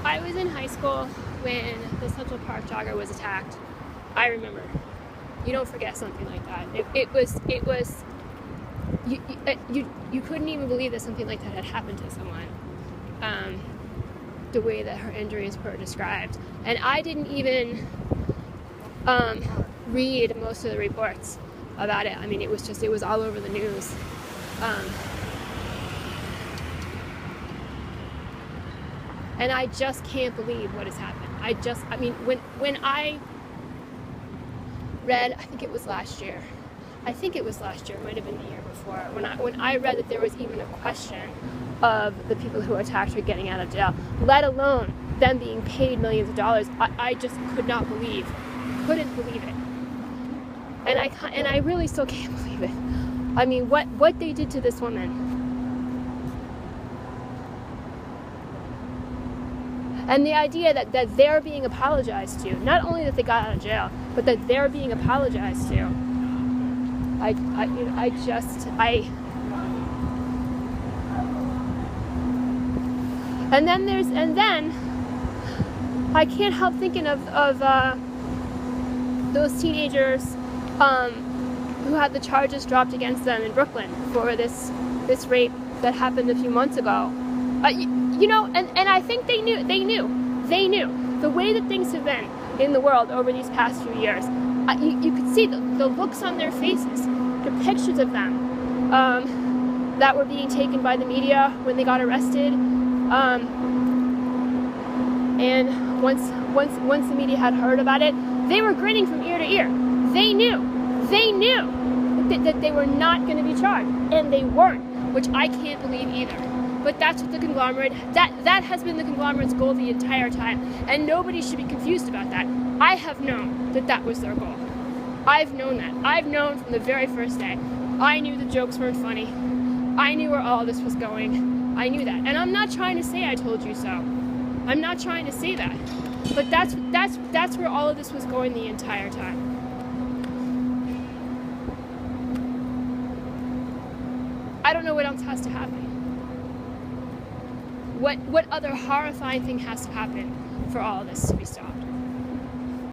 I was in high school when the Central Park jogger was attacked. I remember. You don't forget something like that. It was you couldn't even believe that something like that had happened to someone. The way that her injuries were described. And I didn't even read most of the reports about it. I mean, it was all over the news. And I just can't believe what has happened. When I read, I think it was last year, it might have been the year before, when I read that there was even a question of the people who attacked her getting out of jail, let alone them being paid millions of dollars, I just couldn't believe it. And I really still can't believe it. I mean, what they did to this woman. And the idea that they're being apologized to, not only that they got out of jail, but that they're being apologized to. And then I can't help thinking of those teenagers who had the charges dropped against them in Brooklyn for this rape that happened a few months ago. And I think they knew the way that things have been in the world over these past few years. You could see the looks on their faces, the pictures of them that were being taken by the media when they got arrested. And once the media had heard about it, they were grinning from ear to ear. They knew that they were not going to be charged, and they weren't, which I can't believe either. But that's what the conglomerate, that has been the conglomerate's goal the entire time, and nobody should be confused about that. I have known that was their goal. I've known that. I've known from the very first day. I knew the jokes weren't funny. I knew where all this was going. I knew that. And I'm not trying to say I told you so. I'm not trying to say that. But that's where all of this was going the entire time. I don't know what else has to happen. What other horrifying thing has to happen for all of this to be stopped?